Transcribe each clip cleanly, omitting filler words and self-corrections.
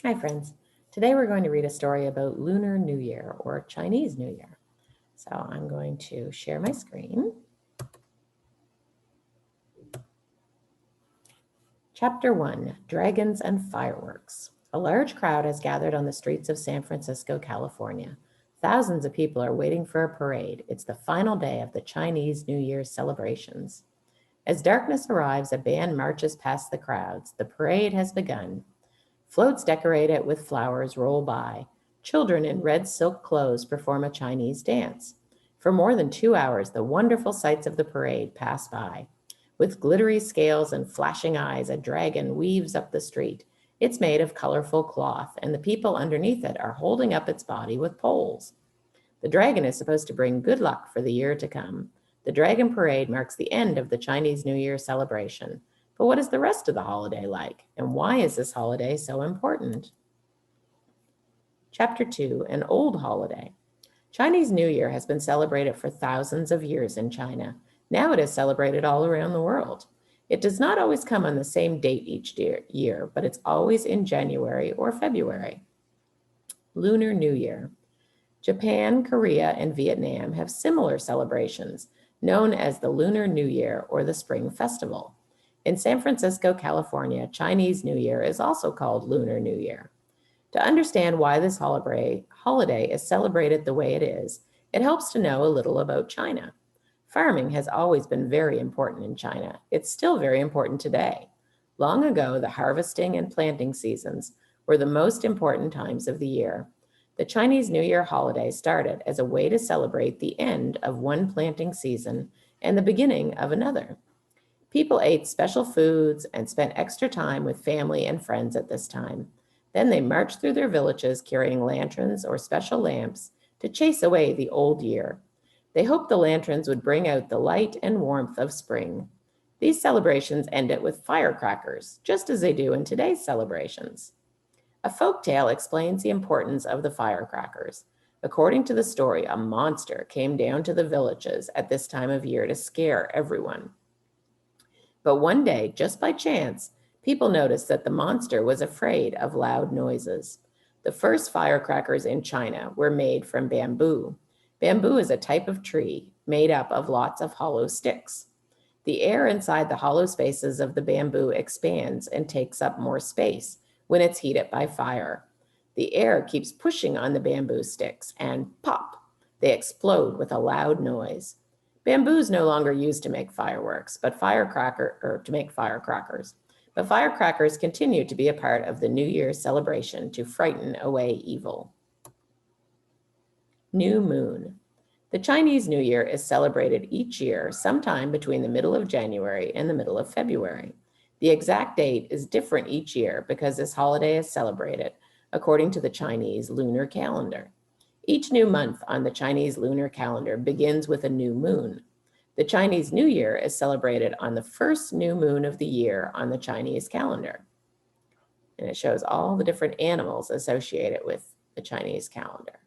Hi friends. Today we're going to read a story about Lunar New Year or Chinese New Year. So I'm going to share my screen. Chapter 1, Dragons and Fireworks. A large crowd has gathered on the streets of San Francisco, California. Thousands of people are waiting for a parade. It's the final day of the Chinese New Year celebrations. As darkness arrives, a band marches past the crowds. The parade has begun. Floats decorated with flowers roll by. Children in red silk clothes perform a Chinese dance. For more than 2 hours, the wonderful sights of the parade pass by. With glittery scales and flashing eyes, a dragon weaves up the street. It's made of colorful cloth, and the people underneath it are holding up its body with poles. The dragon is supposed to bring good luck for the year to come. The dragon parade marks the end of the Chinese New Year celebration. But what is the rest of the holiday like? And why is this holiday so important? Chapter 2, An Old Holiday. Chinese New Year has been celebrated for thousands of years in China. Now it is celebrated all around the world. It does not always come on the same date each year, but it's always in January or February. Lunar New Year. Japan, Korea, and Vietnam have similar celebrations, known as the Lunar New Year or the Spring Festival. In San Francisco, California, Chinese New Year is also called Lunar New Year. To understand why this holiday is celebrated the way it is, it helps to know a little about China. Farming has always been very important in China. It's still very important today. Long ago, the harvesting and planting seasons were the most important times of the year. The Chinese New Year holiday started as a way to celebrate the end of one planting season and the beginning of another. People ate special foods and spent extra time with family and friends at this time. Then they marched through their villages carrying lanterns or special lamps to chase away the old year. They hoped the lanterns would bring out the light and warmth of spring. These celebrations ended with firecrackers, just as they do in today's celebrations. A folk tale explains the importance of the firecrackers. According to the story, a monster came down to the villages at this time of year to scare everyone. But one day, just by chance, people noticed that the monster was afraid of loud noises. The first firecrackers in China were made from bamboo. Bamboo is a type of tree made up of lots of hollow sticks. The air inside the hollow spaces of the bamboo expands and takes up more space when it's heated by fire. The air keeps pushing on the bamboo sticks and pop, they explode with a loud noise. Bamboo is no longer used to make fireworks, to make firecrackers. But firecrackers continue to be a part of the New Year's celebration to frighten away evil. New Moon. The Chinese New Year is celebrated each year sometime between the middle of January and the middle of February. The exact date is different each year because this holiday is celebrated according to the Chinese lunar calendar. Each new month on the Chinese lunar calendar begins with a new moon. The Chinese New Year is celebrated on the first new moon of the year on the Chinese calendar. And it shows all the different animals associated with the Chinese calendar.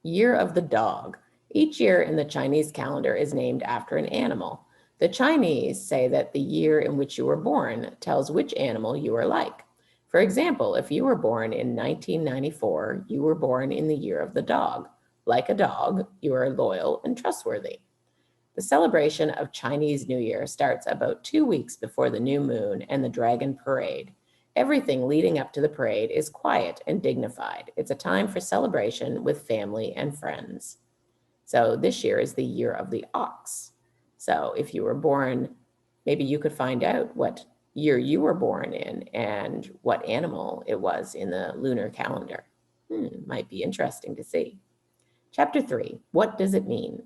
Year of the Dog. Each year in the Chinese calendar is named after an animal. The Chinese say that the year in which you were born tells which animal you are like. For example, if you were born in 1994, you were born in the year of the dog. Like a dog, you are loyal and trustworthy. The celebration of Chinese New Year starts about 2 weeks before the new moon and the dragon parade. Everything leading up to the parade is quiet and dignified. It's a time for celebration with family and friends. So this year is the year of the ox. So if you were born, maybe you could find out what year you were born in and what animal it was in the lunar calendar. Might be interesting to see. Chapter 3, What Does It Mean?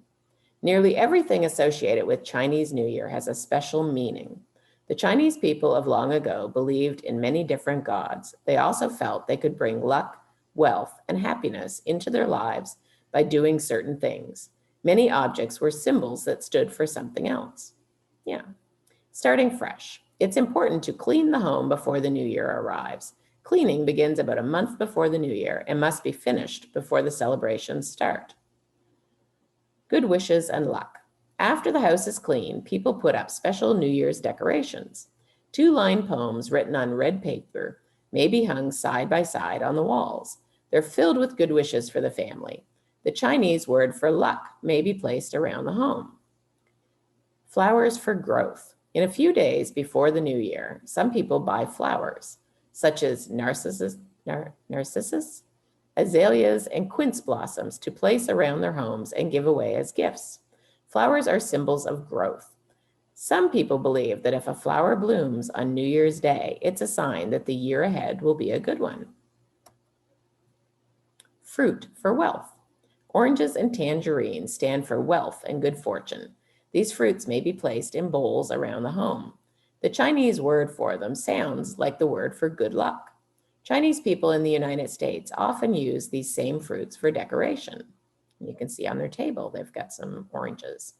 Nearly everything associated with Chinese New Year has a special meaning. The Chinese people of long ago believed in many different gods. They also felt they could bring luck, wealth, and happiness into their lives by doing certain things. Many objects were symbols that stood for something else. Starting fresh. It's important to clean the home before the new year arrives. Cleaning begins about a month before the new year and must be finished before the celebrations start. Good wishes and luck. After the house is clean, people put up special New Year's decorations. Two-line poems written on red paper may be hung side by side on the walls. They're filled with good wishes for the family. The Chinese word for luck may be placed around the home. Flowers for growth. In a few days before the new year, some people buy flowers, such as narcissus, azaleas, and quince blossoms to place around their homes and give away as gifts. Flowers are symbols of growth. Some people believe that if a flower blooms on New Year's Day, it's a sign that the year ahead will be a good one. Fruit for wealth. Oranges and tangerines stand for wealth and good fortune. These fruits may be placed in bowls around the home. The Chinese word for them sounds like the word for good luck. Chinese people in the United States often use these same fruits for decoration. You can see on their table, they've got some oranges.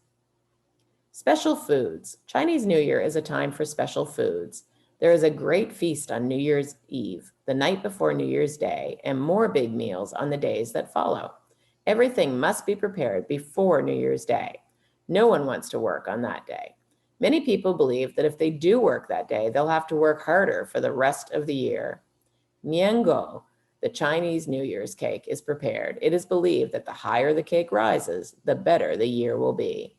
Special foods. Chinese New Year is a time for special foods. There is a great feast on New Year's Eve, the night before New Year's Day, and more big meals on the days that follow. Everything must be prepared before New Year's Day. No one wants to work on that day. Many people believe that if they do work that day, they'll have to work harder for the rest of the year. Niango, the Chinese New Year's cake, is prepared. It is believed that the higher the cake rises, the better the year will be.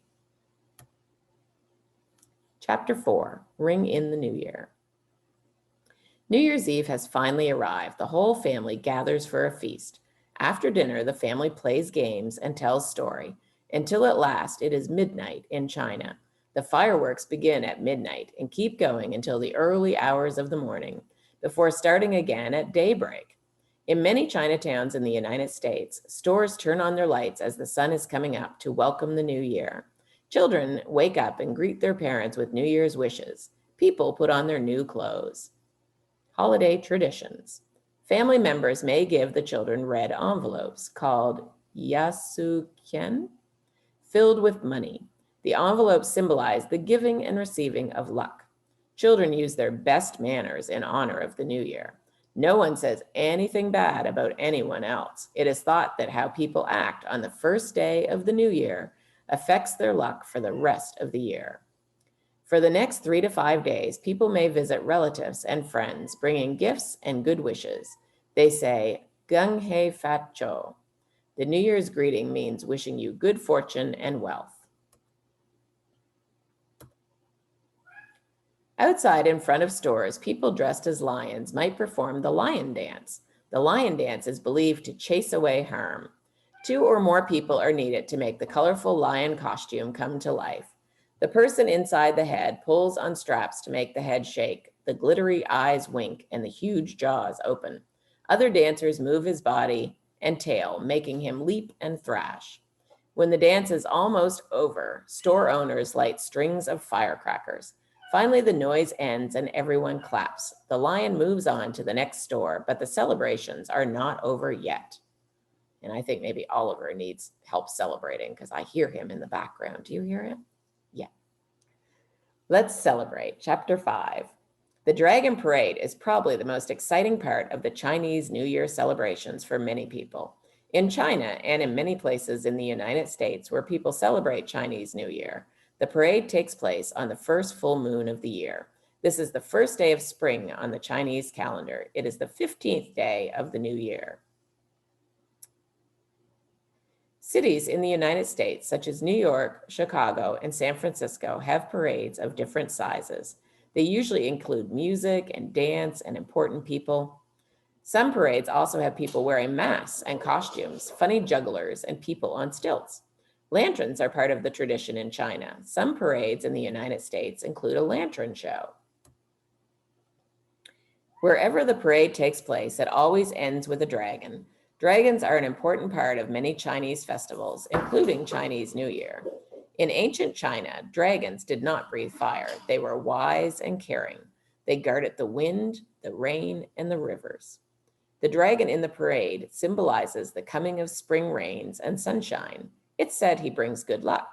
Chapter 4, Ring in the New Year. New Year's Eve has finally arrived. The whole family gathers for a feast. After dinner, the family plays games and tells story. Until at last, it is midnight in China. The fireworks begin at midnight and keep going until the early hours of the morning, before starting again at daybreak. In many Chinatowns in the United States, stores turn on their lights as the sun is coming up to welcome the new year. Children wake up and greet their parents with New Year's wishes. People put on their new clothes. Holiday traditions. Family members may give the children red envelopes called yasuqian, filled with money. The envelopes symbolize the giving and receiving of luck. Children use their best manners in honor of the new year. No one says anything bad about anyone else. It is thought that how people act on the first day of the new year affects their luck for the rest of the year. For the next 3 to 5 days, people may visit relatives and friends, bringing gifts and good wishes. They say, Gung Hei Fat Cho. The New Year's greeting means wishing you good fortune and wealth. Outside in front of stores, people dressed as lions might perform the lion dance. The lion dance is believed to chase away harm. 2 or more people are needed to make the colorful lion costume come to life. The person inside the head pulls on straps to make the head shake, the glittery eyes wink, and the huge jaws open. Other dancers move his body and tail, making him leap and thrash. When the dance is almost over, store owners light strings of firecrackers. Finally, the noise ends and everyone claps. The lion moves on to the next store, but the celebrations are not over yet. And I think maybe Oliver needs help celebrating because I hear him in the background. Do you hear him? Yeah. Let's celebrate. Chapter 5. The Dragon Parade is probably the most exciting part of the Chinese New Year celebrations for many people. In China and in many places in the United States where people celebrate Chinese New Year, the parade takes place on the first full moon of the year. This is the first day of spring on the Chinese calendar. It is the 15th day of the new year. Cities in the United States, such as New York, Chicago, and San Francisco, have parades of different sizes. They usually include music and dance and important people. Some parades also have people wearing masks and costumes, funny jugglers, and people on stilts. Lanterns are part of the tradition in China. Some parades in the United States include a lantern show. Wherever the parade takes place, it always ends with a dragon. Dragons are an important part of many Chinese festivals, including Chinese New Year. In ancient China, dragons did not breathe fire. They were wise and caring. They guarded the wind, the rain, and the rivers. The dragon in the parade symbolizes the coming of spring rains and sunshine. It's said he brings good luck.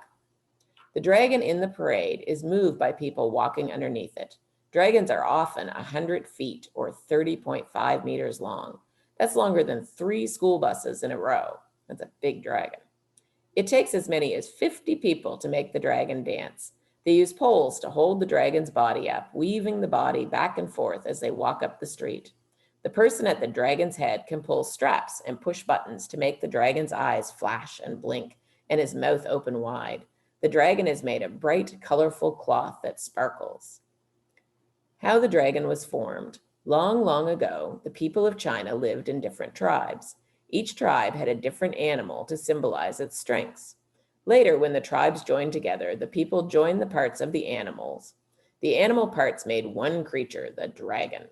The dragon in the parade is moved by people walking underneath it. Dragons are often 100 feet or 30.5 meters long. That's longer than 3 school buses in a row. That's a big dragon. It takes as many as 50 people to make the dragon dance. They use poles to hold the dragon's body up, weaving the body back and forth as they walk up the street. The person at the dragon's head can pull straps and push buttons to make the dragon's eyes flash and blink and his mouth open wide. The dragon is made of bright, colorful cloth that sparkles. How the dragon was formed. Long, long ago, the people of China lived in different tribes. Each tribe had a different animal to symbolize its strengths. Later, when the tribes joined together, the people joined the parts of the animals. The animal parts made one creature, the dragon.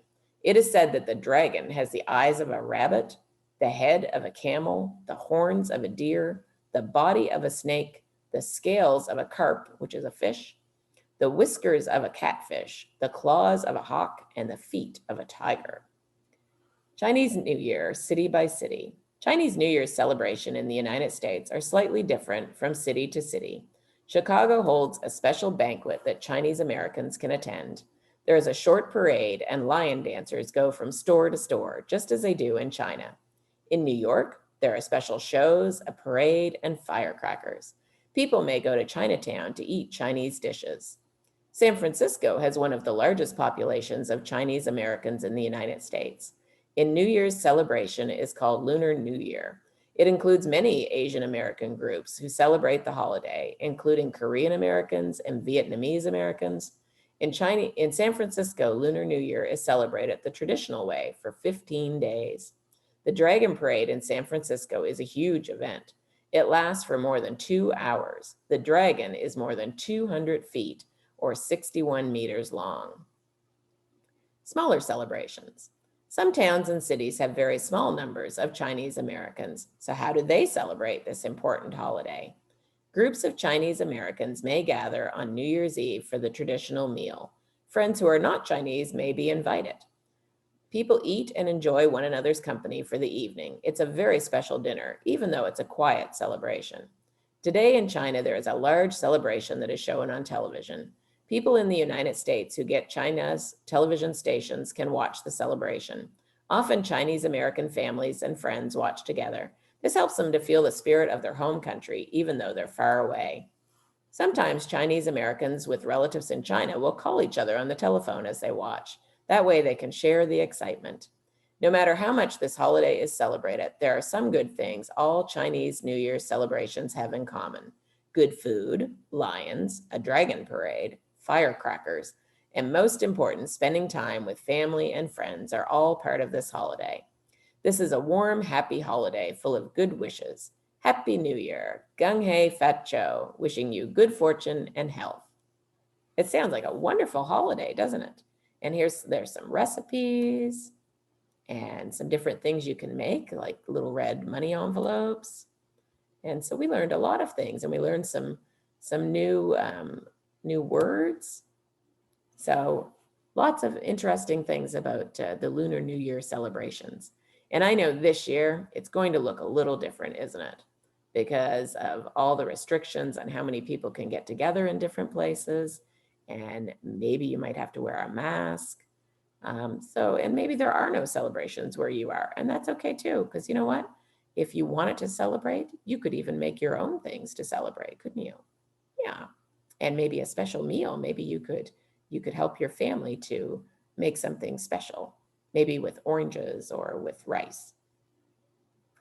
It is said that the dragon has the eyes of a rabbit, the head of a camel, the horns of a deer, the body of a snake, the scales of a carp, which is a fish, the whiskers of a catfish, the claws of a hawk, and the feet of a tiger. Chinese New Year, city by city. Chinese New Year's celebration in the United States are slightly different from city to city. Chicago holds a special banquet that Chinese Americans can attend. There is a short parade and lion dancers go from store to store, just as they do in China. In New York, there are special shows, a parade, and firecrackers. People may go to Chinatown to eat Chinese dishes. San Francisco has one of the largest populations of Chinese Americans in the United States. In New Year's celebration is called Lunar New Year. It includes many Asian American groups who celebrate the holiday, including Korean Americans and Vietnamese Americans. In San Francisco, Lunar New Year is celebrated the traditional way for 15 days. The Dragon Parade in San Francisco is a huge event. It lasts for more than 2 hours. The dragon is more than 200 feet or 61 meters long. Smaller celebrations. Some towns and cities have very small numbers of Chinese Americans. So how do they celebrate this important holiday? Groups of Chinese Americans may gather on New Year's Eve for the traditional meal. Friends who are not Chinese may be invited. People eat and enjoy one another's company for the evening. It's a very special dinner, even though it's a quiet celebration. Today in China, there is a large celebration that is shown on television. People in the United States who get China's television stations can watch the celebration. Often Chinese American families and friends watch together. This helps them to feel the spirit of their home country, even though they're far away. Sometimes Chinese Americans with relatives in China will call each other on the telephone as they watch. That way they can share the excitement. No matter how much this holiday is celebrated, there are some good things all Chinese New Year celebrations have in common. Good food, lions, a dragon parade, firecrackers, and most important, spending time with family and friends are all part of this holiday. This is a warm, happy holiday full of good wishes. Happy New Year. Gung Hei Fat Cho, wishing you good fortune and health. It sounds like a wonderful holiday, doesn't it? And there's some recipes and some different things you can make, like little red money envelopes. And so we learned a lot of things, and we learned some new words. So lots of interesting things about the Lunar New Year celebrations. And I know this year it's going to look a little different, isn't it? Because of all the restrictions on how many people can get together in different places. And maybe you might have to wear a mask. And maybe there are no celebrations where you are. And that's okay too, because you know what? If you wanted to celebrate, you could even make your own things to celebrate, couldn't you? Yeah. And maybe a special meal. Maybe you could help your family to make something special, maybe with oranges or with rice.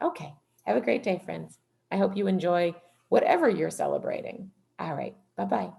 Okay. Have a great day, friends. I hope you enjoy whatever you're celebrating. All right. Bye-bye.